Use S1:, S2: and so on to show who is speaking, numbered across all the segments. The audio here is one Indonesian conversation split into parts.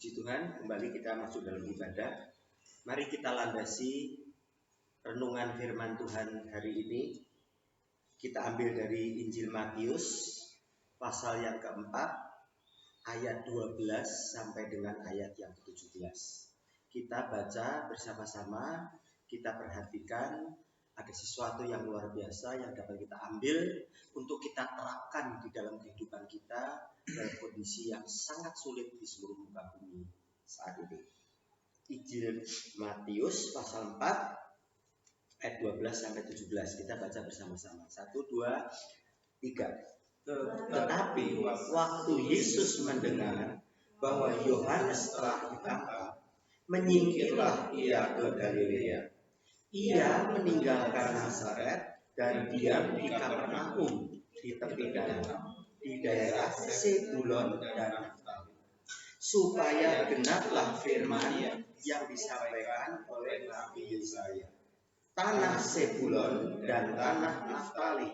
S1: Puji Tuhan, kembali kita masuk dalam ibadah. Mari kita landasi renungan firman Tuhan hari ini. Kita ambil dari Injil Matius pasal yang keempat, ayat 12 sampai dengan ayat yang ke-17. Kita baca bersama-sama, kita perhatikan ada sesuatu yang luar biasa yang dapat kita ambil untuk kita terapkan di dalam kehidupan kita dalam kondisi yang sangat sulit di seluruh muka bumi saat ini. Injil Matius pasal 4 ayat 12 sampai 17. Kita baca bersama-sama. 1, 2, 3. Tetapi waktu Yesus mendengar bahwa Yohanes telah ditangkap, menyingkirlah ia ke Galilea. Ia meninggalkan Nazaret dan diam di Kapernaum di tepi danau, di daerah Zebulon dan Naftali, supaya genaplah firman yang disampaikan oleh Nabi Yesaya. Tanah Zebulon dan tanah Naftali,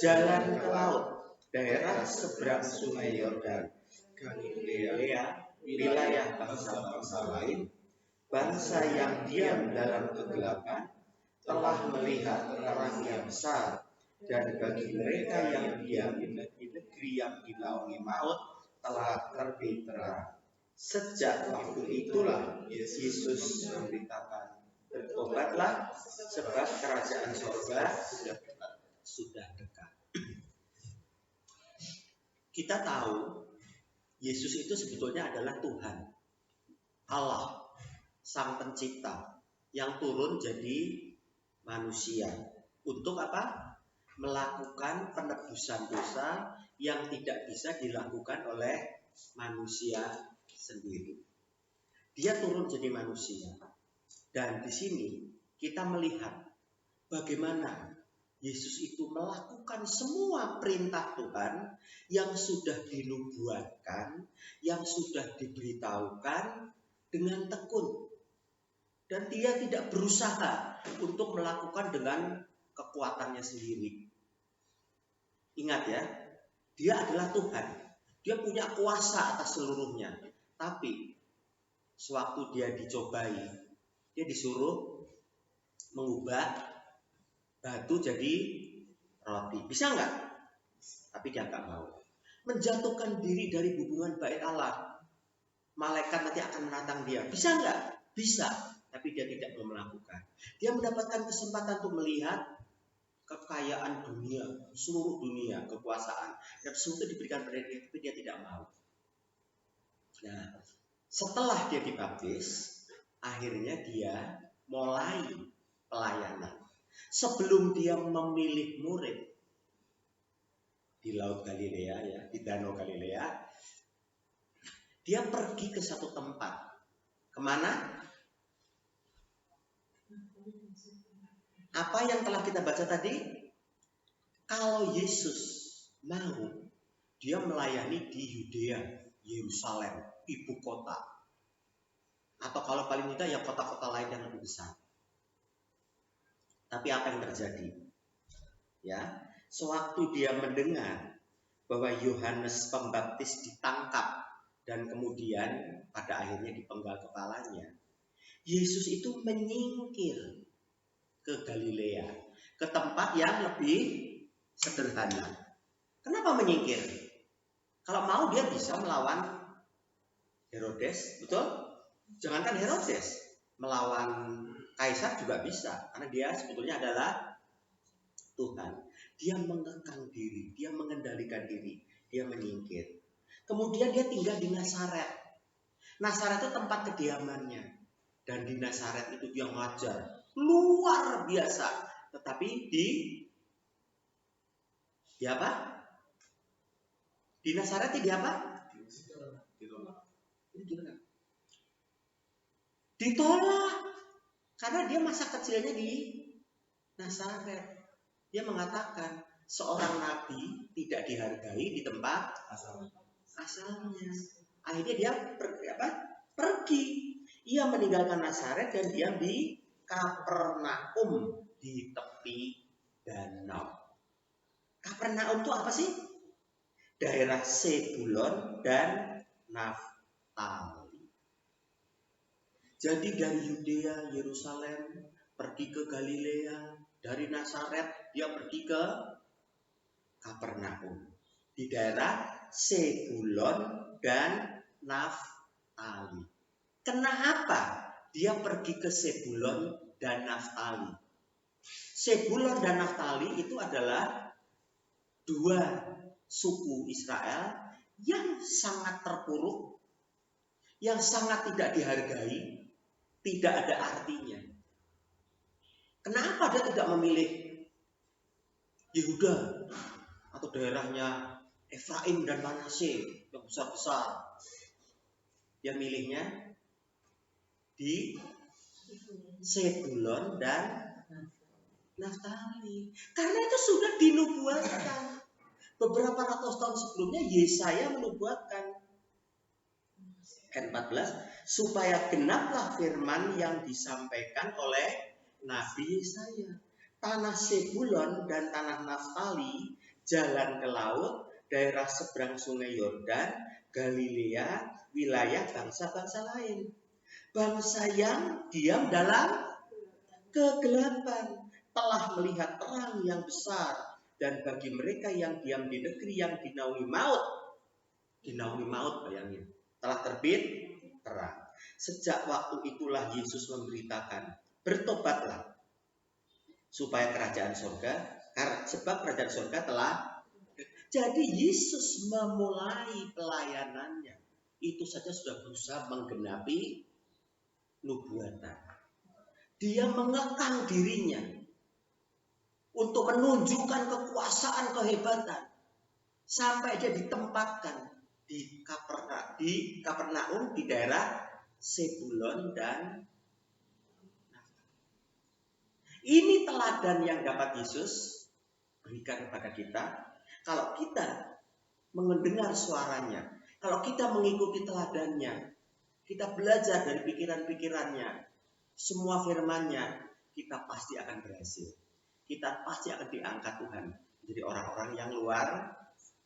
S1: jalan ke laut, daerah seberang sungai Yordan, Galilea, wilayah bangsa-bangsa lain, bangsa yang diam dalam kegelapan telah melihat terang yang besar, dan bagi mereka yang diam di negeri yang dinaungi maut telah terbit terang. Sejak waktu itulah Yesus memberitakan, bertobatlah sebab kerajaan surga sudah dekat. Kita tahu Yesus itu sebetulnya adalah Tuhan, Allah, Sang Pencipta yang turun jadi manusia. Untuk apa? Melakukan penebusan dosa yang tidak bisa dilakukan oleh manusia sendiri. Dia turun jadi manusia. Dan di sini kita melihat bagaimana Yesus itu melakukan semua perintah Tuhan yang sudah dinubuatkan, yang sudah diberitahukan dengan tekun. Dan dia tidak berusaha untuk melakukan dengan kekuatannya sendiri. Ingat ya, dia adalah Tuhan. Dia punya kuasa atas seluruhnya. Tapi sewaktu dia dicobai, dia disuruh mengubah batu jadi roti. Bisa enggak? Tapi dia enggak mau. Menjatuhkan diri dari hubungan bait Allah. Malaikat nanti akan menantang dia. Bisa enggak? Bisa. Tapi dia tidak mau melakukan. Dia mendapatkan kesempatan untuk melihat kekayaan dunia, seluruh dunia, kekuasaan. Dan semua itu diberikan pada dia, tapi dia tidak mau. Nah, setelah dia dibaptis, akhirnya dia mulai pelayanan. Sebelum dia memilih murid di Laut Galilea, ya, di Danau Galilea, dia pergi ke satu tempat. Kemana? Apa yang telah kita baca tadi? Kalau Yesus mau, dia melayani di Yudea, Yerusalem, ibu kota. Atau kalau paling tidak ya kota-kota lain yang lebih besar. Tapi apa yang terjadi? Ya, sewaktu dia mendengar bahwa Yohanes Pembaptis ditangkap dan kemudian pada akhirnya dipenggal kepalanya, Yesus itu menyingkir ke Galilea, ke tempat yang lebih sederhana. Kenapa menyingkir? Kalau mau dia bisa melawan Herodes, betul? Jangankan Herodes, melawan Kaisar juga bisa, karena dia sebetulnya adalah Tuhan. Dia mengekang diri, dia mengendalikan diri, dia menyingkir. Kemudian dia tinggal di Nazaret. Nazaret itu tempat kediamannya. Dan di Nazaret itu dia ngajar luar biasa. Tetapi di apa? Di Nazaret di apa? Ditolak. Karena dia masa kecilnya di Nazaret. Dia mengatakan seorang nabi tidak dihargai di tempat asalnya. Akhirnya dia pergi. Ia meninggalkan Nazaret dan diam di Kapernaum di tepi danau. Kapernaum itu apa sih? Daerah Zebulon dan Naftali. Jadi dari Yudea, Yerusalem, pergi ke Galilea, dari Nazaret dia pergi ke Kapernaum, di daerah Sebulon dan Naftali. Kenapa dia pergi ke Sebulon dan Naftali? Sebulon dan Naftali itu adalah dua suku Israel yang sangat terpuruk, yang sangat tidak dihargai, tidak ada artinya. Kenapa dia tidak memilih Yehuda atau daerahnya Efraim dan Manasye yang besar-besar? Dia milihnya di Sebulon dan Naftali. Karena itu sudah dinubuatkan. Beberapa ratus tahun sebelumnya Yesaya menubuatkan. Ayat 14, supaya genaplah firman yang disampaikan oleh Nabi Yesaya. Tanah Sebulon dan tanah Naftali, jalan ke laut, daerah seberang sungai Yordan, Galilea, wilayah bangsa-bangsa lain. Bangsa yang diam dalam kegelapan telah melihat terang yang besar, dan bagi mereka yang diam di negeri yang dinaungi maut, bayangin, telah terbit terang. Sejak waktu itulah Yesus memberitakan, bertobatlah supaya kerajaan surga, sebab kerajaan surga telah. Jadi Yesus memulai pelayanannya, itu saja sudah berusaha menggenapi nubuatan. Dia mengekang dirinya untuk menunjukkan kekuasaan, kehebatan, sampai dia ditempatkan di Kapernaum, di daerah Sebulon dan Naftali. Ini teladan yang dapat Yesus berikan kepada kita. Kalau kita mendengar suaranya, kalau kita mengikuti teladannya, kita belajar dari pikiran-pikirannya, semua firman-Nya, kita pasti akan berhasil. Kita pasti akan diangkat Tuhan menjadi orang-orang yang luar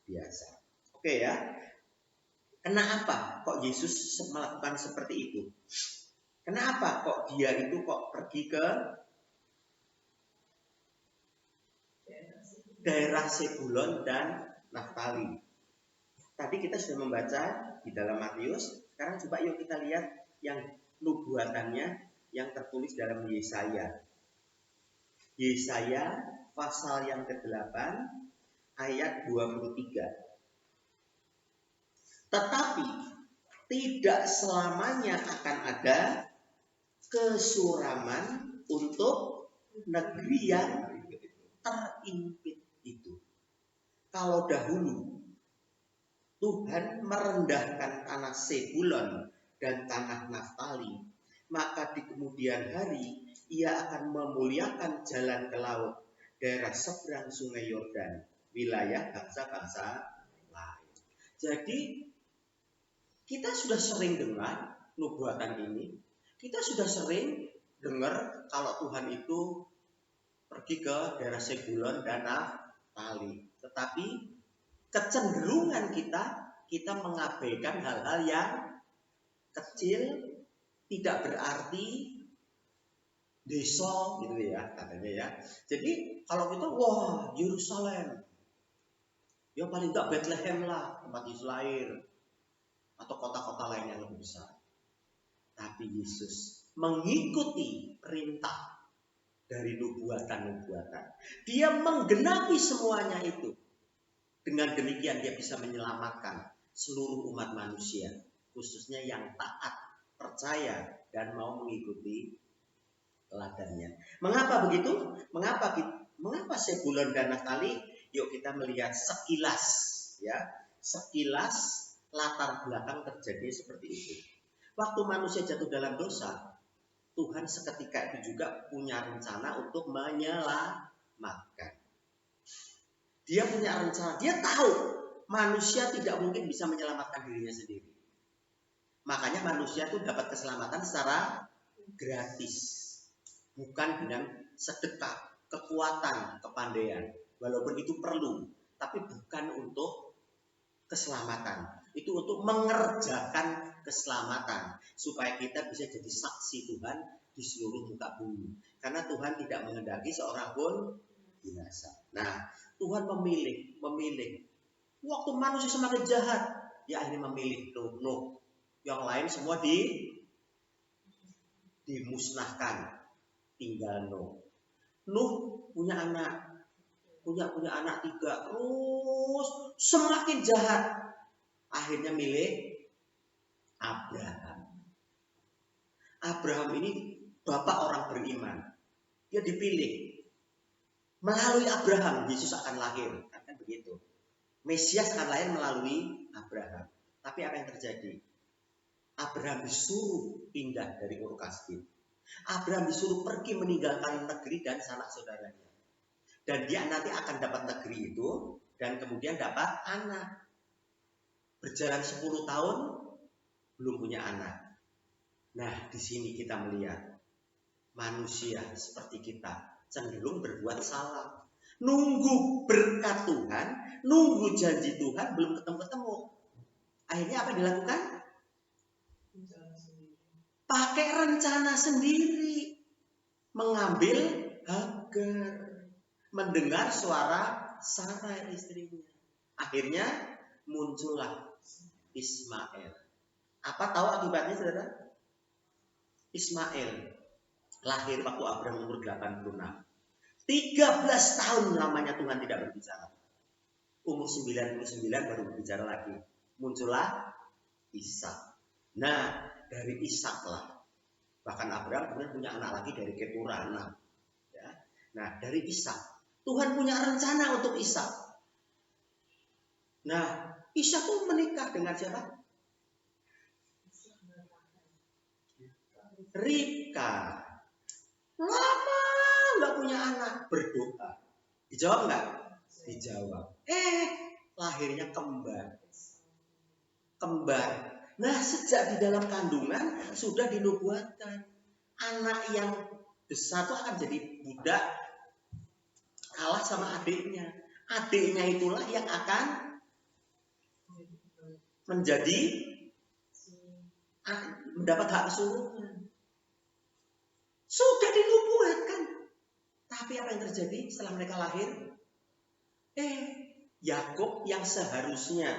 S1: biasa. Oke ya. Kenapa kok Yesus melakukan seperti itu? Kenapa kok dia itu kok pergi ke daerah Sebulon dan Naftali? Tadi kita sudah membaca di dalam Matius. Sekarang coba yuk kita lihat yang nubuatannya yang tertulis dalam Yesaya. Yesaya pasal yang ke-8 ayat 23. Tetapi tidak selamanya akan ada kesuraman untuk negeri yang terimpit itu. Kalau dahulu Tuhan merendahkan tanah Sebulon dan tanah Naftali, maka di kemudian hari Ia akan memuliakan jalan ke laut, daerah seberang sungai Yordan, wilayah bangsa-bangsa lain. Jadi kita sudah sering dengar nubuatan ini. Kita sudah sering dengar kalau Tuhan itu pergi ke daerah Sebulon dan Naftali. Tetapi kecenderungan kita mengabaikan hal-hal yang kecil, tidak berarti, desa gitu ya katanya ya. Jadi kalau kita wah Yerusalem, ya paling enggak Bethlehem lah tempat Yesus lahir, atau kota-kota lain yang lebih besar. Tapi Yesus mengikuti perintah dari nubuatan-nubuatan. Dia menggenapi semuanya itu. Dengan demikian dia bisa menyelamatkan seluruh umat manusia, khususnya yang taat, percaya, dan mau mengikuti teladannya. Mengapa begitu? Mengapa Sebulon dan Naftali? Yuk kita melihat sekilas, ya, sekilas latar belakang terjadi seperti itu. Waktu manusia jatuh dalam dosa, Tuhan seketika itu juga punya rencana untuk menyelamatkan. Dia punya rencana, dia tahu manusia tidak mungkin bisa menyelamatkan dirinya sendiri. Makanya manusia itu dapat keselamatan secara gratis. Bukan dengan sedekah, kekuatan, kepandaian. Walaupun itu perlu, tapi bukan untuk keselamatan. Itu untuk mengerjakan keselamatan supaya kita bisa jadi saksi Tuhan di seluruh muka bumi. Karena Tuhan tidak menghendaki seorang pun binasa. Nah, Tuhan memilih. Waktu manusia semakin jahat, dia akhirnya memilih Nuh. Yang lain semua dimusnahkan. Tinggal Nuh punya anak. Punya anak 3. Terus semakin jahat. Akhirnya milih Abraham. Abraham ini bapak orang beriman. Dia dipilih. Melalui Abraham, Yesus akan lahir. Kan begitu. Mesias akan lahir melalui Abraham. Tapi apa yang terjadi? Abraham disuruh pindah dari Ur Kasdim. Abraham disuruh pergi meninggalkan negeri dan sanak saudaranya. Dan dia nanti akan dapat negeri itu dan kemudian dapat anak. Berjalan 10 tahun belum punya anak. Nah, di sini kita melihat manusia seperti kita cenderung berbuat salah. Nunggu berkat Tuhan, nunggu janji Tuhan belum ketemu. Akhirnya apa dilakukan? Pakai rencana sendiri. Mengambil Hagar. Mendengar suara Sarai istrinya. Akhirnya muncullah Ismail. Apa tahu akibatnya, saudara? Ismail lahir waktu Abraham umur 86. 13 tahun lamanya Tuhan tidak berbicara. Umur 99 baru berbicara lagi. Muncullah Ishak. Nah, dari Ishak lah. Bahkan Abraham kemudian punya anak lagi dari Keturah 6. Ya. Nah, dari Ishak. Tuhan punya rencana untuk Ishak. Nah, Ishak tuh menikah dengan siapa? Ribka. Lama nggak punya anak, berdoa. Dijawab nggak? Dijawab. Lahirnya kembar. Nah, sejak di dalam kandungan sudah dinubuatkan anak yang besar itu akan jadi budak, kalah sama adiknya. Adiknya itulah yang akan menjadi mendapat hak kesuruhan. Sudah dinubuatkan. Tapi apa yang terjadi setelah mereka lahir? Yakub yang seharusnya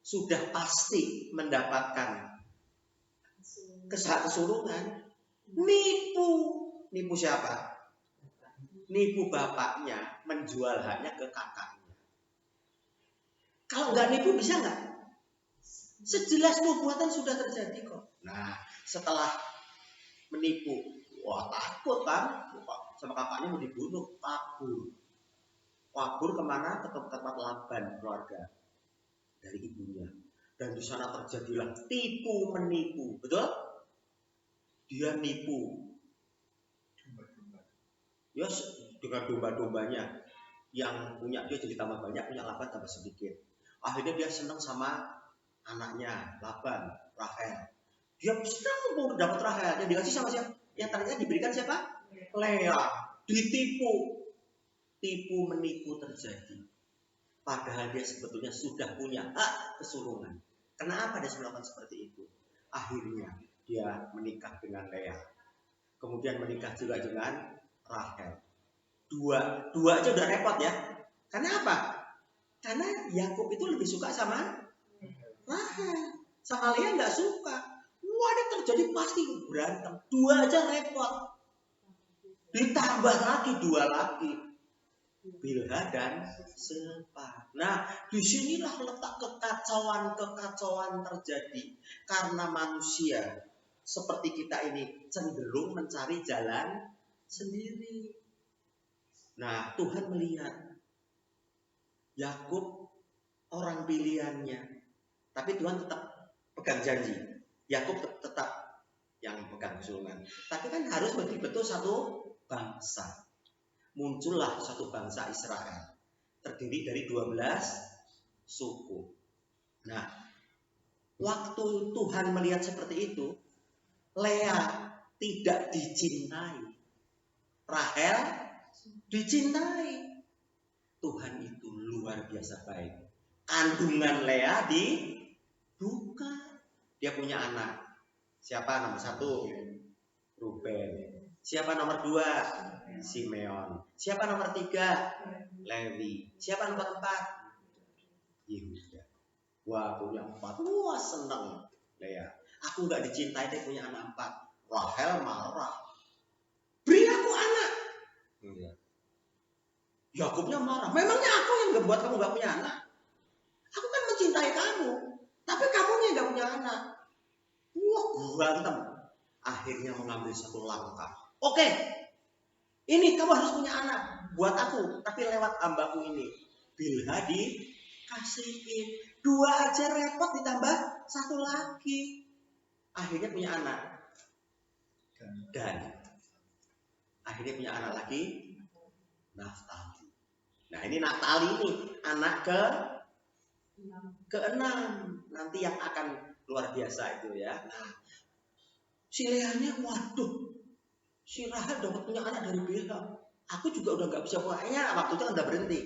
S1: sudah pasti mendapatkan hak kesuruhan, nipu siapa? Nipu bapaknya, menjual haknya ke kakaknya. Kalau nggak nipu bisa nggak? Sejelas nubuatan sudah terjadi kok. Nah, setelah menipu, wah takut kan? Sama kakaknya mau dibunuh, kabur kemana? Ke tempat Laban, keluarga dari ibunya. Dan di sana terjadilah tipu menipu, betul? Dia nipu. Ya, dengan domba-dombanya yang punya dia jadi tambah banyak, punya Laban tambah sedikit. Akhirnya dia senang sama anaknya Laban, Rahel. Dia senang mau dapat Rahel. Yang dikasih sama siapa? Yang ternyata diberikan siapa? Lea. Ditipu. Tipu menipu terjadi. Padahal dia sebetulnya sudah punya hak kesulungan. Kenapa dia melakukan seperti itu? Akhirnya dia menikah dengan Lea. Kemudian menikah juga dengan Rahel. Dua aja udah repot ya. Karena apa? Karena Yakub itu lebih suka sama Rahel. Sama Lea nggak suka. Wah, ini terjadi pasti berantem. 2 aja repot. Ditambah lagi 2 lagi. Bilha dan Silpa. Nah, disinilah letak kekacauan terjadi. Karena manusia seperti kita ini cenderung mencari jalan sendiri. Nah, Tuhan melihat Yakub orang pilihannya. Tapi Tuhan tetap pegang janji. Yakub tetap yang pegang kesulungan. Tapi kan harus betul-betul satu bangsa. Muncullah satu bangsa Israel. Terdiri dari 12 suku. Nah, waktu Tuhan melihat seperti itu, Lea tidak dicintai. Rahel dicintai. Tuhan itu luar biasa baik. Kandungan Lea Bukan. Dia punya anak. Siapa nomor 1? Ruben. Siapa nomor 2? Simeon. Siapa nomor 3? Lewi. Siapa nomor 4? Yehuda. Wah, punya 4. Wah, seneng. Lea. Aku nggak dicintai, dia punya anak 4. Rahel marah. Beri aku anak. Yakubnya marah. Memangnya aku yang nggak buat kamu nggak punya anak? Aku kan mencintai kamu, tapi kamu yang nggak punya anak. Wah, berantem. Akhirnya mengambil satu langkah. Oke, ini kamu harus punya anak buat aku, tapi lewat hambaku ini. Bilha dikasihin. 2 aja repot, ditambah 1 lagi. Akhirnya punya anak. Dan akhirnya punya anak lagi, Naftali. Nah, ini Naftali ini anak ke-6. Nanti yang akan luar biasa itu ya. Nah, si Leanya, waduh, si Rahel dapat punya anak dari Bilha. Aku juga udah nggak bisa punya, waktu itu udah berhenti.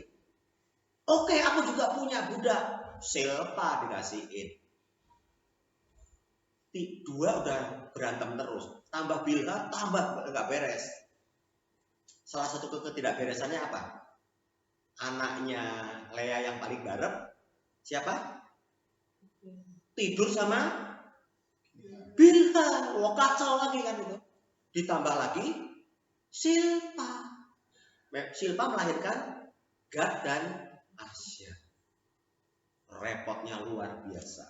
S1: Oke, aku juga punya budak. Silpa dikasihin. 2 udah berantem terus. Tambah Bilha, tambah nggak beres. Salah satu ketidakberesannya apa? Anaknya Lea yang paling garep, siapa? Tidur sama Bilha. Wah, kacau lagi kan itu. Ditambah lagi Silpa. Silpa melahirkan Gad dan Asya. Repotnya luar biasa.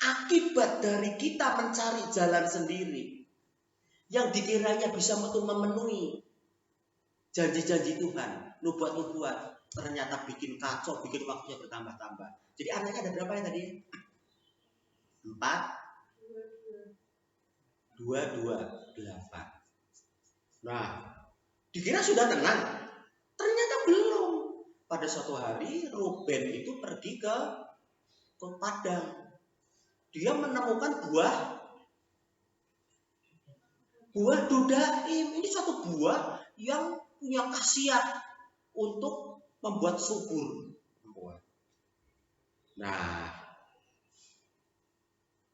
S1: Akibat dari kita mencari jalan sendiri yang dikiranya bisa memenuhi janji-janji Tuhan, nubuat-nubuat, ternyata bikin kacau, bikin waktunya bertambah-tambah. Jadi anaknya ada berapa ya tadi? 4, 2, 8. Nah, dikira sudah tenang. Ternyata belum. Pada suatu hari Ruben itu pergi ke padang. Dia menemukan buah dudaim. Ini satu buah yang punya khasiat untuk membuat subur. Nah,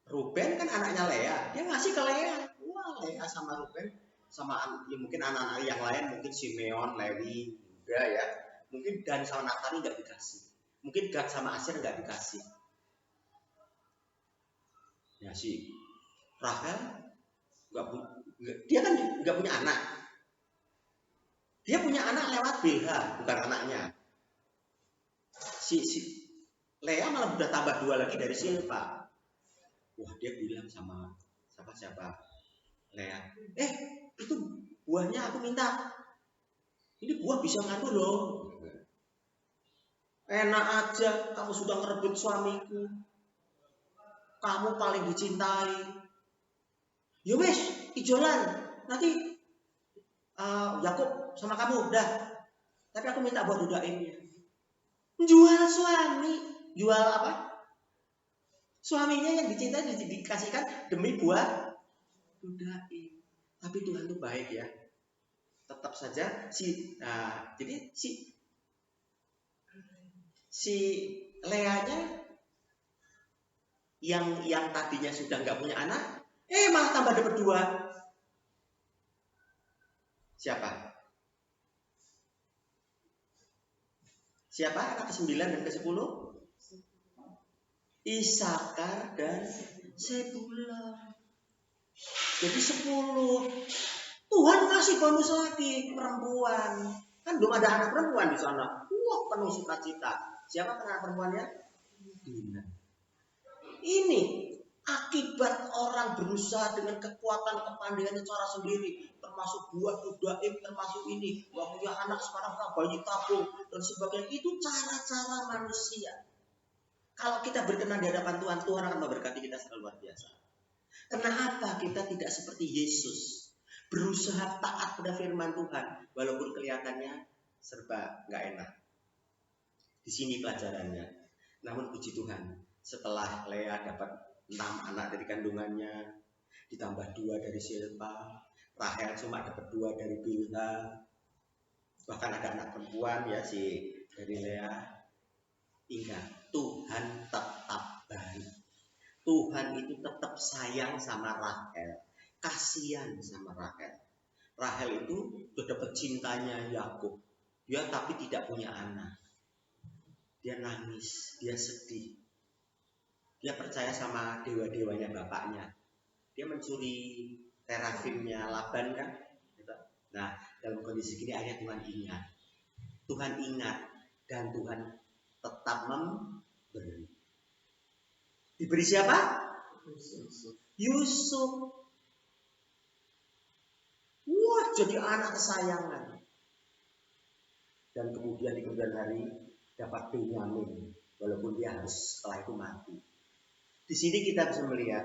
S1: Ruben kan anaknya Lea, dia ngasih ke Lea. Wah, Lea sama Ruben sama ya mungkin anak-anak yang lain, mungkin Simeon, Lewi juga ya. Mungkin Dan sama Naftali nggak dikasih. Mungkin Gad sama Asir nggak dikasih. Ya si Rahel dia kan nggak punya anak. Dia punya anak lewat Bilha, bukan anaknya. Si Lea malah udah tambah 2 lagi dari Silpa. Wah, dia bilang sama siapa Lea, itu buahnya aku minta. Ini buah bisa ngandung loh. Enak aja, kamu sudah ngerebut suamiku. Kamu paling dicintai. Ya wes, ijolan. Nanti Yakub sama kamu udah. Tapi aku minta buat dudaimnya. Jual suami, jual apa? Suaminya yang dicintai dikasihkan demi buat dudaim. Tapi Tuhan itu baik ya. Tetap saja jadi si Leanya yang tadinya sudah nggak punya anak, malah tambah dapat 2. Siapa anak ke-9 dan ke-10? Isakar dan Sebulon. Jadi 10. Tuhan kasih bonus lagi perempuan. Kan belum ada anak perempuan di sana. Wah, penuh sukacita. Siapa anak perempuannya? Dina. Ini akibat orang berusaha dengan kekuatan kepandaiannya cara sendiri, termasuk buat dudaim, termasuk ini, gak punya anak sekarang bayi tabung dan sebagainya. Itu cara-cara manusia. Kalau kita berkenan di hadapan Tuhan, Tuhan akan memberkati kita secara luar biasa. Kenapa kita tidak seperti Yesus, berusaha taat pada firman Tuhan, walaupun kelihatannya serba nggak enak. Di sini pelajarannya. Namun puji Tuhan, setelah Lea dapat 6 anak dari kandungannya, ditambah 2 dari Silpa, Rahel cuma dapat 2 dari Bilha, bahkan ada anak perempuan ya dari Lea. Ingat, Tuhan tetap baik. Tuhan itu tetap sayang sama Rahel, kasihan sama Rahel. Rahel itu sudah dapat cintanya Yakub, dia tapi tidak punya anak. Dia nangis, dia sedih. Dia percaya sama dewa-dewanya bapaknya. Dia mencuri terafimnya Laban kan. Nah, dalam kondisi gini akhirnya Tuhan ingat. Tuhan ingat dan Tuhan tetap memberi. Diberi siapa? Yusuf. Wah, jadi anak kesayangan. Dan kemudian di kemudian hari dapat Benyamin, walaupun dia harus setelah itu mati. Di sini kita bisa melihat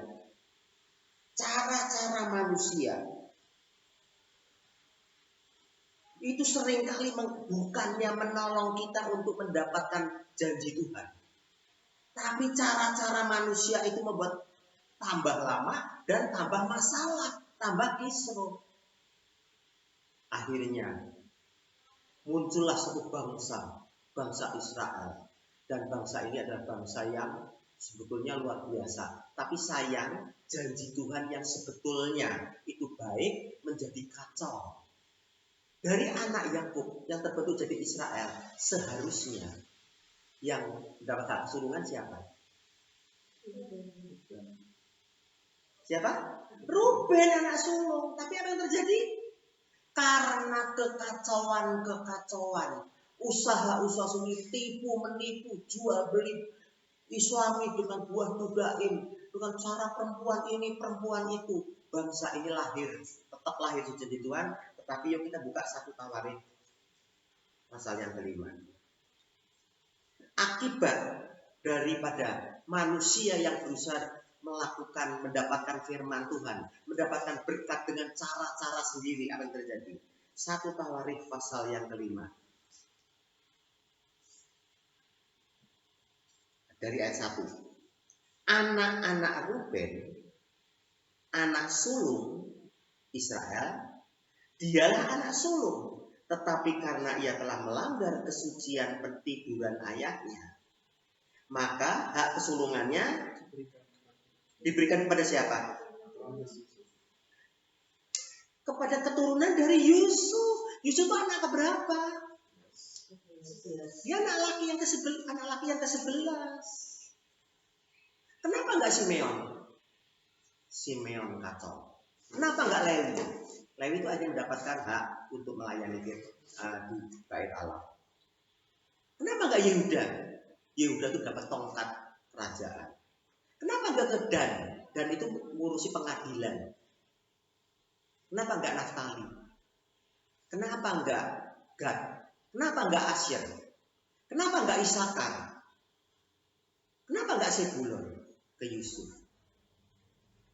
S1: cara-cara manusia itu seringkali bukannya menolong kita untuk mendapatkan janji Tuhan. Tapi cara-cara manusia itu membuat tambah lama dan tambah masalah, tambah kisruh. Akhirnya muncullah satu bangsa, bangsa Israel. Dan bangsa ini adalah bangsa yang sebetulnya luar biasa. Tapi sayang, janji Tuhan yang sebetulnya itu baik menjadi kacau. Dari anak Yakub yang terbentuk jadi Israel, seharusnya yang mendapat hak kesulungan siapa? Siapa? Ruben anak sulung. Tapi apa yang terjadi? Karena kekacauan, usaha-usaha sendiri, tipu menipu, jual beli suami dengan buah tugain, dengan cara perempuan ini, perempuan itu, bangsa ini tetap lahir jadi Tuhan. Tetapi yuk kita buka 1 Tawarik pasal yang 5. Akibat daripada manusia yang berusaha mendapatkan firman Tuhan, mendapatkan berkat dengan cara-cara sendiri, apa yang terjadi? 1 Tawarik pasal yang 5. Dari ayat 1. Anak-anak Ruben, anak sulung Israel, dialah anak sulung. Tetapi karena ia telah melanggar kesucian pertiduran ayahnya, maka hak kesulungannya diberikan kepada siapa? Kepada keturunan dari Yusuf. Yusuf itu anak keberapa? Dia anak laki yang ke-11. Kenapa enggak Simeon? Simeon kacau. Kenapa enggak Lewi? Lewi itu hanya mendapatkan hak untuk melayani di bait Allah. Kenapa enggak Yehuda? Yehuda itu dapat tongkat kerajaan. Kenapa enggak ke Dan? Dan itu ngurusi pengadilan. Kenapa enggak Naftali? Kenapa enggak Gad? Kenapa enggak Asyer? Kenapa enggak Isakar? Kenapa enggak Sebulon? Ke Yusuf.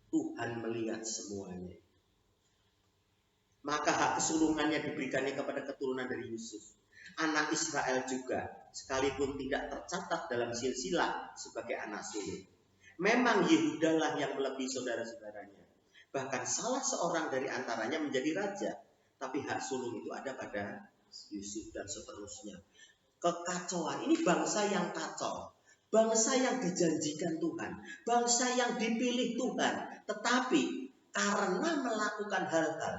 S1: Tuhan melihat semuanya. Maka hak kesulungannya diberikannya kepada keturunan dari Yusuf. Anak Israel juga, sekalipun tidak tercatat dalam silsilah sebagai anak sulung. Memang Yehuda lah yang melebihi saudara-saudaranya. Bahkan salah seorang dari antaranya menjadi raja. Tapi hak sulung itu ada pada Yusuf dan seterusnya. Kekacauan, ini bangsa yang kacau. Bangsa yang dijanjikan Tuhan. Bangsa yang dipilih Tuhan. Tetapi karena melakukan hal-hal,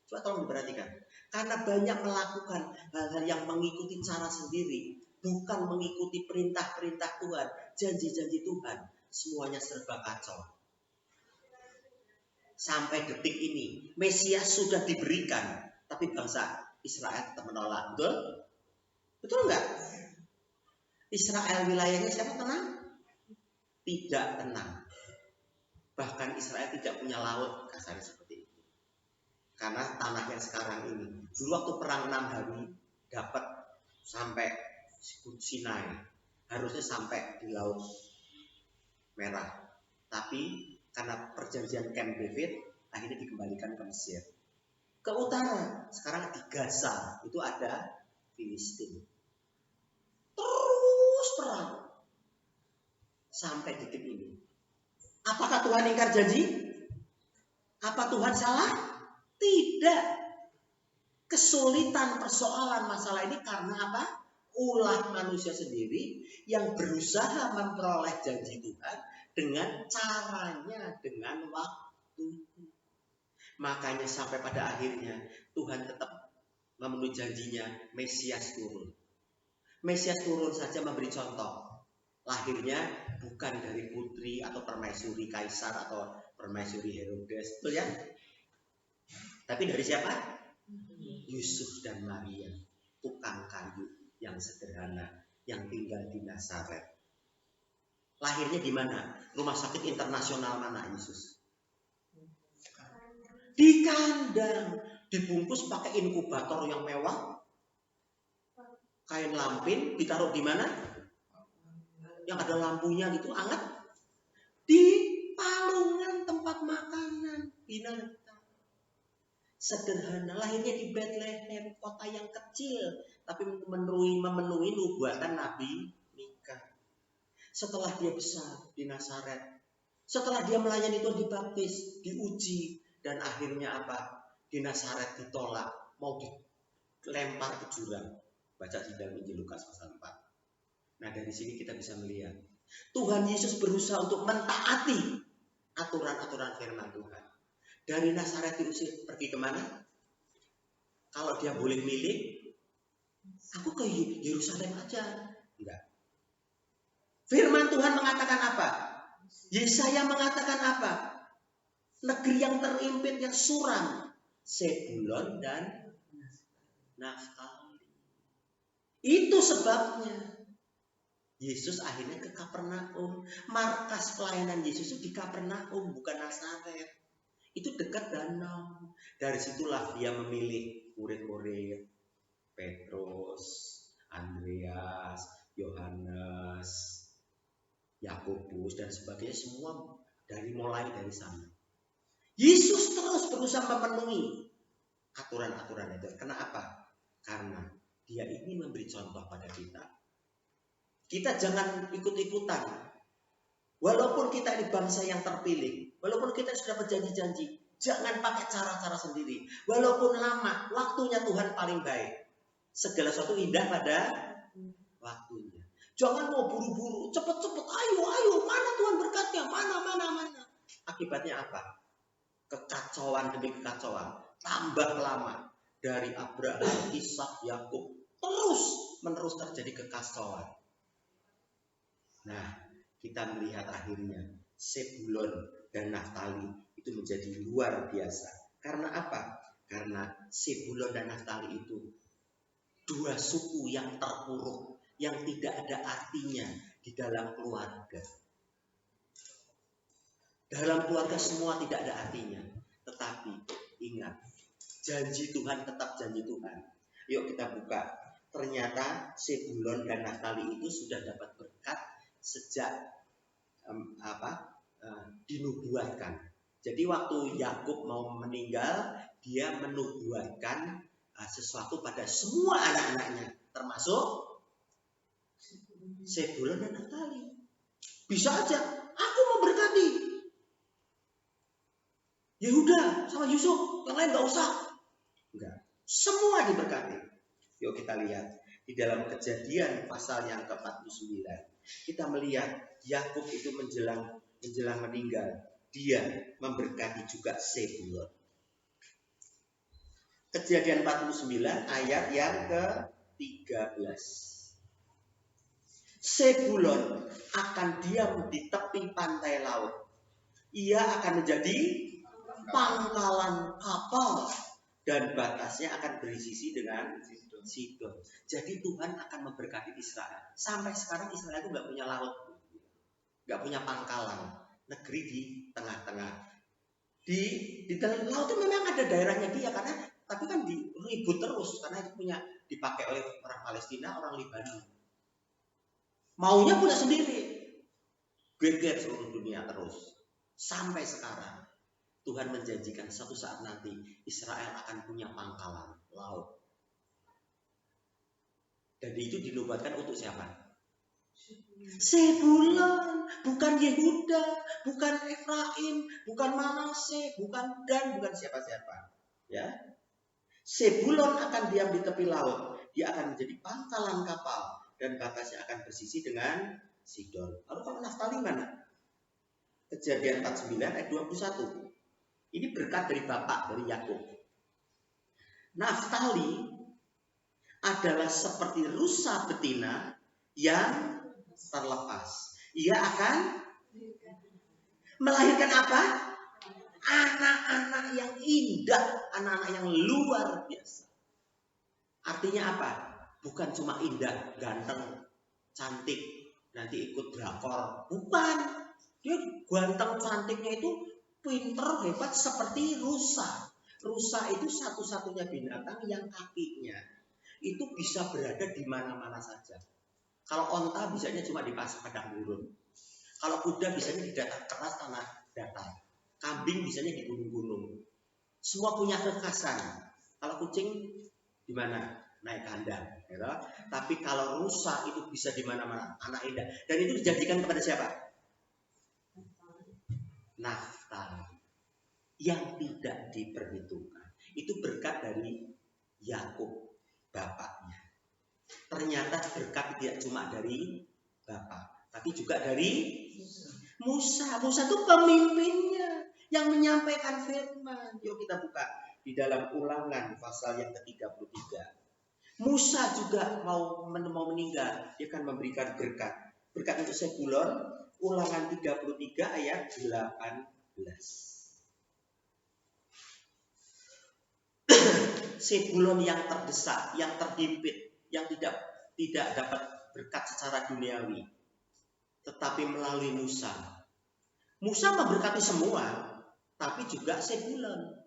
S1: coba tolong diperhatikan. Karena banyak melakukan hal-hal yang mengikuti cara sendiri. Bukan mengikuti perintah-perintah Tuhan. Janji-janji Tuhan. Semuanya serba kacau. Sampai detik ini Mesias sudah diberikan, tapi bangsa Israel tetap menolak. Betul? Betul enggak? Israel wilayahnya siapa tenang? Tidak tenang. Bahkan Israel tidak punya laut, kasarnya seperti itu. Karena tanah yang sekarang ini, dulu waktu perang 6 hari dapat sampai Sinai, harusnya sampai di Laut Merah. Tapi karena perjanjian Camp David akhirnya dikembalikan ke Mesir. Ke utara, sekarang di Gaza itu ada Filistin. Terus perang sampai detik ini. Apakah Tuhan ingkar janji? Apa Tuhan salah? Tidak. Kesulitan persoalan masalah ini karena apa? Ulah manusia sendiri yang berusaha memperoleh janji Tuhan dengan caranya, dengan waktu. Makanya sampai pada akhirnya Tuhan tetap memenuhi janjinya, Mesias turun. Mesias turun saja memberi contoh. Lahirnya bukan dari putri atau permaisuri Kaisar atau permaisuri Herodes, betul ya? Tapi dari siapa? Yusuf dan Maria, tukang kayu yang sederhana yang tinggal di Nazaret. Lahirnya di mana? Rumah sakit internasional mana Yesus? Di kandang, dibungkus pakai inkubator yang mewah, kain lampin, ditaruh di mana? Yang ada lampunya gitu, hangat. Di palungan tempat makanan, binatang. Sederhana, lahirnya di Bethlehem, kota yang kecil, tapi memenuhi nubuatan Nabi Mika. Setelah dia besar di Nazaret, setelah dia melayani Tuhan dibaptis, diuji, dan akhirnya apa? Di Nazaret ditolak, mau dilempar ke jurang. Baca di dalam Injil Lukas pasal 4. Nah, dari sini kita bisa melihat Tuhan Yesus berusaha untuk mentaati aturan-aturan firman Tuhan. Dari Nazaret diusir pergi kemana? Kalau dia boleh milih, aku ke Yerusalem aja. Enggak. Firman Tuhan mengatakan apa? Yesaya mengatakan apa? Negeri yang terimpit, yang suram, Zebulon dan Naftali. Itu sebabnya Yesus akhirnya ke Kapernaum. Markas pelayanan Yesus itu di Kapernaum, bukan Nazaret. Itu dekat danau. Dari situlah dia memilih murid-murid Petrus, Andreas, Yohanes, Yakobus dan sebagainya, semua mulai dari sana. Yesus terus berusaha memenuhi aturan-aturan itu. Kenapa? Karena dia ingin memberi contoh pada kita. Kita jangan ikut-ikutan. Walaupun kita ini bangsa yang terpilih, walaupun kita sudah berjanji-janji, jangan pakai cara-cara sendiri. Walaupun lama, waktunya Tuhan paling baik. Segala sesuatu indah pada waktunya. Jangan mau buru-buru, cepet-cepet, ayo, mana Tuhan berkatnya, mana. Akibatnya apa? Kekacauan demi kekacauan, tambah lama. Dari Abraham, Ishak, Yakub, terus-menerus terjadi kekacauan. Nah, kita melihat akhirnya Zebulon dan Naftali itu menjadi luar biasa. Karena apa? Karena Zebulon dan Naftali itu dua suku yang terpuruk, yang tidak ada artinya di dalam keluarga. Dalam keluarga semua tidak ada artinya. Tetapi ingat, janji Tuhan tetap janji Tuhan. Yuk kita buka. Ternyata Zebulon dan Naftali itu sudah dapat berkat sejak dinubuatkan. Jadi waktu Yakub mau meninggal, dia menubuatkan sesuatu pada semua anak-anaknya, termasuk Zebulon dan Naftali. Bisa aja, aku mau berkati Yehuda sama Yusuf, yang lain gak usah. Enggak, semua diberkati. Yuk kita lihat di dalam Kejadian pasal yang ke-49. Kita melihat Yakub itu menjelang meninggal, dia memberkati juga Zebulon. Kejadian 49 ayat yang ke-13. Zebulon akan diam di tepi pantai laut. Ia akan menjadi pangkalan kapal dan batasnya akan bersisi dengan Sidon. Jadi Tuhan akan memberkati Israel. Sampai sekarang Israel itu nggak punya laut, nggak punya pangkalan, negeri di tengah-tengah. Di dalam laut itu memang ada daerahnya dia, tapi kan ribut terus karena itu punya dipakai oleh orang Palestina, orang Libanon. Maunya punya sendiri, geger seluruh dunia terus. Sampai sekarang Tuhan menjanjikan suatu saat nanti Israel akan punya pangkalan laut. Dan itu dinubuatkan untuk siapa? Zebulon, bukan Yehuda, bukan Efraim, bukan Manase, bukan Dan, bukan siapa-siapa. Ya, Zebulon akan diam di tepi laut. Dia akan menjadi pangkalan kapal dan batasnya akan bersisi dengan Sidon. Lalu kalau Naftali mana? Kejadian 49 ayat 21. Ini berkat dari bapak, dari Yakub. Naftali adalah seperti rusa betina yang terlepas. Ia akan melahirkan apa? Anak-anak yang indah, anak-anak yang luar biasa. Artinya apa? Bukan cuma indah, ganteng, cantik, nanti ikut drakor. Bukan. Dia ganteng cantiknya itu pinter, hebat seperti rusa. Rusa itu satu-satunya binatang yang kakinya itu bisa berada di mana-mana saja. Kalau onta bisanya cuma di padang gurun. Kalau kuda bisanya di datar keras, tanah datar. Kambing bisanya di gunung-gunung. Semua punya kekhasan. Kalau kucing di mana? Naik kandang. Ya. Tapi kalau rusa itu bisa di mana-mana, anak indah. Dan itu dijadikan kepada siapa? Naftali. Yang tidak diperhitungkan. Itu berkat dari Yakub, bapaknya. Ternyata berkat tidak cuma dari bapak, tapi juga dari Musa. Musa itu pemimpinnya yang menyampaikan firman. Yuk kita buka di dalam Ulangan pasal yang ke-33. Musa juga mau meninggal, dia akan memberikan berkat. Berkat untuk Sebulon, Ulangan 33 ayat 18. Sebulon yang terdesak, yang terhimpit, yang tidak dapat berkat secara duniawi, tetapi melalui Musa. Musa memberkati semua, tapi juga Sebulon.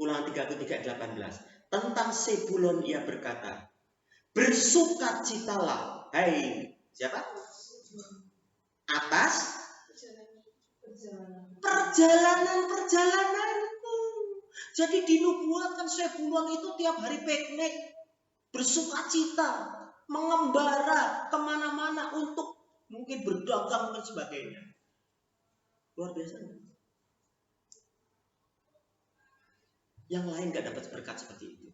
S1: Ulangan 33 ayat 18. Tentang Sebulon ia berkata, bersukacitalah, hai siapa? Atas perjalanan-perjalananmu. Jadi dinubuatkan Sebulon itu tiap hari piknik, bersukacita, mengembara kemana-mana untuk mungkin berdagang dan sebagainya. Luar biasa. Yang lain gak dapat berkat seperti itu.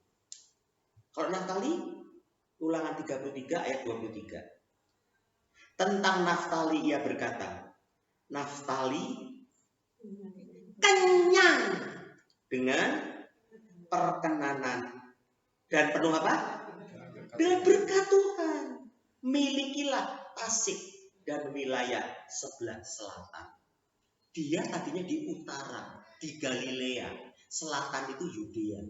S1: Kalau Naftali, Ulangan 33 ayat 23. Tentang Naftali ia berkata, Naftali kenyang dengan perkenanan dan penuh apa? Dengan berkat Tuhan. Milikilah Tasik dan wilayah sebelah selatan. Dia tadinya di utara, di Galilea. Selatan itu Yudea.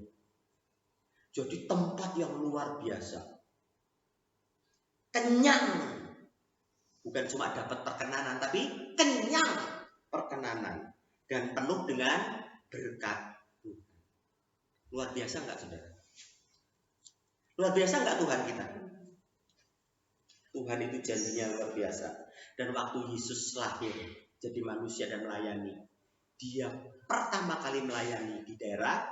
S1: Jadi tempat yang luar biasa. Kenyang. Bukan cuma dapat perkenanan, tapi kenyang perkenanan. Dan penuh dengan berkat Tuhan. Luar biasa enggak, saudara? Luar biasa enggak Tuhan kita? Tuhan itu janjinya luar biasa. Dan waktu Yesus lahir jadi manusia dan melayani, dia pertama kali melayani di daerah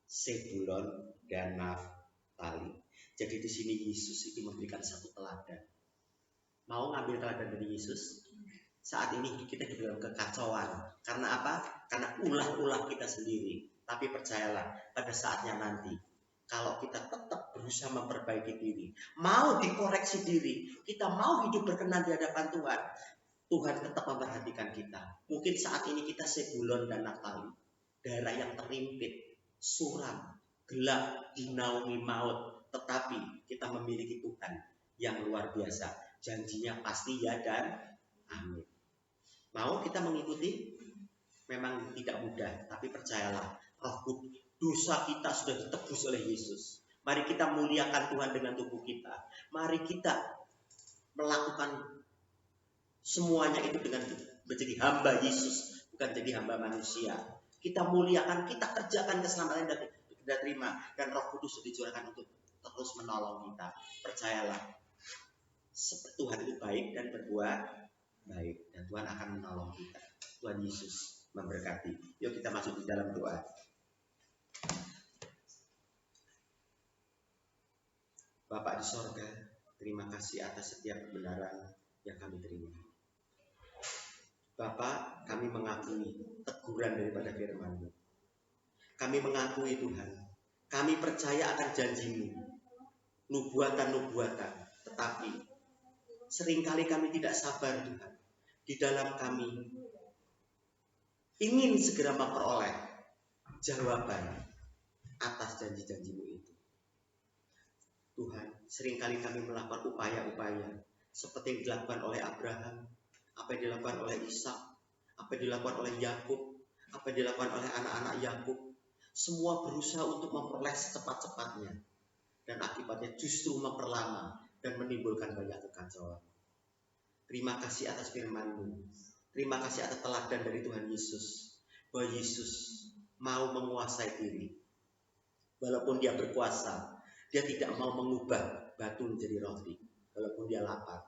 S1: Sebulon dan Naftali. Jadi di sini Yesus itu memberikan satu teladan. Mau ngambil teladan dari Yesus? Saat ini kita di dalam kekacauan. Karena apa? Karena ulah-ulah kita sendiri. Tapi percayalah, pada saatnya nanti, kalau kita tetap berusaha memperbaiki diri, mau dikoreksi diri, kita mau hidup berkenan di hadapan Tuhan, Tuhan tetap memperhatikan kita. Mungkin saat ini kita Sebulon dan Naftali, daerah yang terimpit, suram, gelap, dinaungi maut, tetapi kita memiliki Tuhan yang luar biasa. Janjinya pasti ya dan amin. Mau kita mengikuti? Memang tidak mudah, tapi percayalah, Roh Kudus, dosa kita sudah ditebus oleh Yesus. Mari kita muliakan Tuhan dengan tubuh kita. Mari kita melakukan semuanya itu dengan menjadi hamba Yesus, bukan jadi hamba manusia. Kita muliakan, kita kerjakan keselamatan dan kita terima. Dan Roh Kudus dicurahkan untuk terus menolong kita. Percayalah, Tuhan itu baik dan berbuat baik. Dan Tuhan akan menolong kita. Tuhan Yesus memberkati. Yuk kita masuk di dalam doa. Bapak di sorga, terima kasih atas setiap kebenaran yang kami terima. Bapak, kami mengakui teguran daripada firman-Mu. Kami mengakui Tuhan, kami percaya akan janji-Mu, nubuatan-nubuatan, tetapi seringkali kami tidak sabar Tuhan. Di dalam kami ingin segera memperoleh jawaban atas janji-janji-Mu itu. Tuhan, seringkali kami melakukan upaya-upaya seperti yang dilakukan oleh Abraham, apa yang dilakukan oleh Ishak, apa yang dilakukan oleh Yakub, apa yang dilakukan oleh anak-anak Yakub. Semua berusaha untuk memperoleh secepat-cepatnya, dan akibatnya justru memperlama dan menimbulkan banyak kekacauan. Terima kasih atas firman-Mu. Terima kasih atas teladan dari Tuhan Yesus, bahwa Yesus mau menguasai diri. Walaupun dia berkuasa, dia tidak mau mengubah batu menjadi roti. Walaupun dia lapar,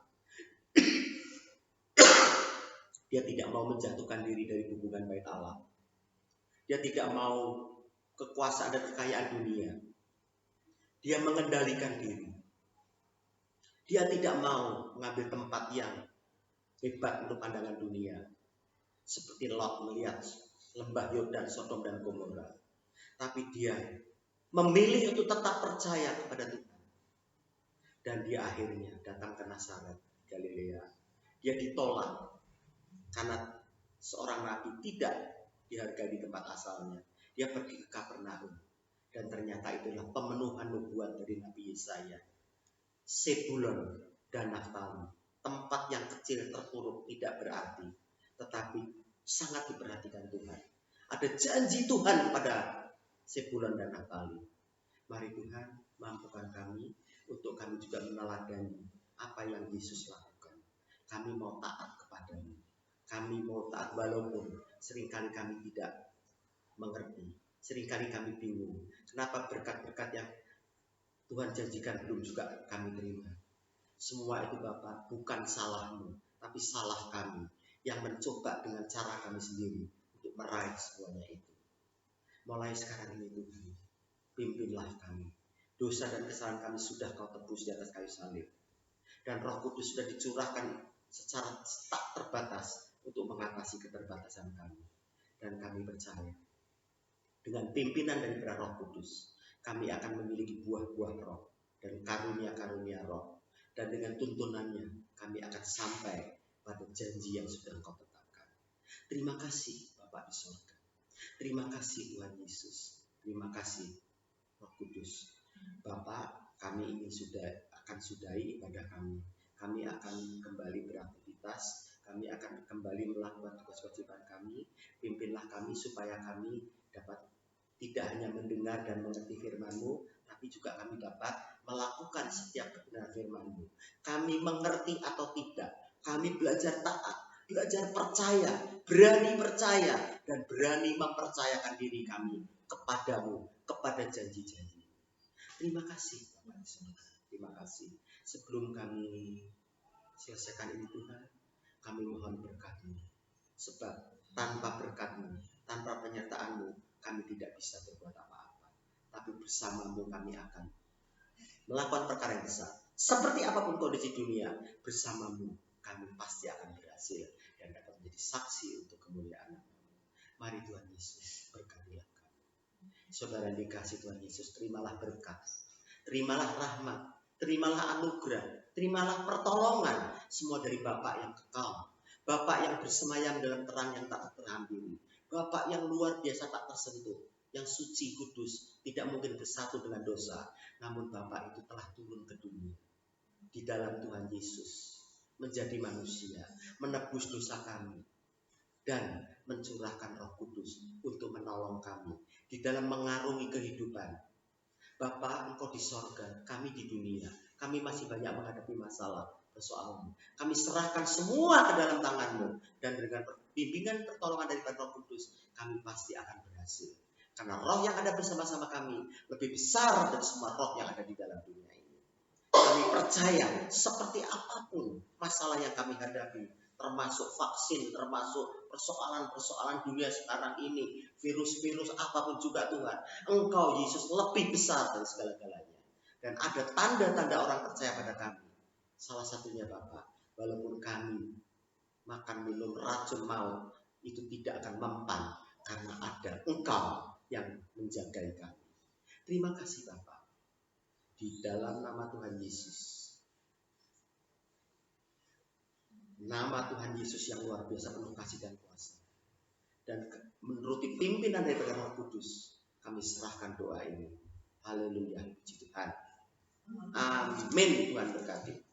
S1: dia tidak mau menjatuhkan diri dari hubungan bait Allah. Dia tidak mau kekuasaan dan kekayaan dunia. Dia mengendalikan diri. Dia tidak mau mengambil tempat yang hebat untuk pandangan dunia. Seperti Lot melihat lembah Yordan, Sodom dan Gomora. Tapi dia memilih untuk tetap percaya kepada Tuhan. Dan dia akhirnya datang ke Nazaret, Galilea. Dia ditolak karena seorang nabi tidak dihargai di tempat asalnya. Dia pergi ke Kapernaum. Dan ternyata itulah pemenuhan nubuat dari Nabi Yesaya. Sebulon dan Naftali, tempat yang kecil terpuruk tidak berarti, tetapi sangat diperhatikan Tuhan. Ada janji Tuhan pada Sebulon dan Naftali. Mari Tuhan mampukan kami untuk kami juga meneladani apa yang Yesus lakukan. Kami mau taat kepada-Mu. Kami mau taat walaupun seringkali kami tidak mengerti. Seringkali kami bingung. Kenapa berkat-berkat yang Tuhan janjikan belum juga kami terima. Semua itu Bapak bukan salah-Mu, tapi salah kami yang mencoba dengan cara kami sendiri untuk meraih semuanya itu. Mulai sekarang ini Tuhan, pimpinlah kami. Dosa dan kesalahan kami sudah Kau tebus di atas kayu salib. Dan Roh Kudus sudah dicurahkan secara tak terbatas untuk mengatasi keterbatasan kami. Dan kami percaya, dengan pimpinan dari Roh Kudus, kami akan memiliki buah-buah roh dan karunia-karunia roh. Dan dengan tuntunannya, kami akan sampai pada janji yang sudah Engkau tetapkan. Terima kasih Bapa di surga. Terima kasih Tuhan Yesus. Terima kasih Roh Kudus. Bapak, kami ini akan sudahi ibadah kami. Kami akan kembali beraktivitas. Kami akan kembali melakukan tugas kewajiban kami. Pimpinlah kami supaya kami dapat tidak hanya mendengar dan mengerti firman-Mu, tapi juga kami dapat melakukan setiap kebenaran firman-Mu. Kami mengerti atau tidak, kami belajar taat, belajar percaya, berani percaya, dan berani mempercayakan diri kami kepada-Mu, kepada janji-janji. Terima kasih Bapak. Terima kasih. Sebelum kami selesaikan ini Tuhan, kami mohon berkat-Mu. Sebab tanpa berkat-Mu, tanpa penyertaan-Mu, kami tidak bisa berbuat apa-apa. Tapi bersama-Mu kami akan melakukan perkara yang besar. Seperti apapun kondisi dunia, bersama-Mu kami pasti akan berhasil dan dapat menjadi saksi untuk kemuliaan nama-Mu. Mari Tuhan Yesus, berkatilah kami. Saudara dikasih Tuhan Yesus, terimalah berkat, terimalah rahmat, terimalah anugerah, terimalah pertolongan, semua dari Bapa yang kekal, Bapa yang bersemayam dalam terang yang tak terhampiri, Bapa yang luar biasa tak tersentuh, yang suci, kudus, tidak mungkin bersatu dengan dosa. Namun Bapa itu telah turun ke dunia di dalam Tuhan Yesus, menjadi manusia, menebus dosa kami, dan mencurahkan Roh Kudus untuk menolong kami di dalam mengarungi kehidupan. Bapa, Engkau di sorga, kami di dunia, kami masih banyak menghadapi masalah, persoalan. Kami serahkan semua ke dalam tangan-Mu, dan dengan bimbingan pertolongan dari Roh Kudus, kami pasti akan berhasil. Karena roh yang ada bersama-sama kami lebih besar dari semua roh yang ada di dalam dunia ini. Kami percaya seperti apapun masalah yang kami hadapi, termasuk vaksin, termasuk persoalan-persoalan dunia sekarang ini, virus-virus apapun juga Tuhan, Engkau Yesus lebih besar dari segala-galanya. Dan ada tanda-tanda orang percaya pada kami. Salah satunya Bapak, walaupun kami makan minum racun maut, itu tidak akan mempan karena ada Engkau yang menjaga kami. Terima kasih Bapak. Di dalam nama Tuhan Yesus, nama Tuhan Yesus yang luar biasa penuh kasih dan kuasa, dan menuruti pimpinan daripada Roh Kudus. Kami serahkan doa ini. Haleluya, puji Tuhan. Amin. Tuhan berkati.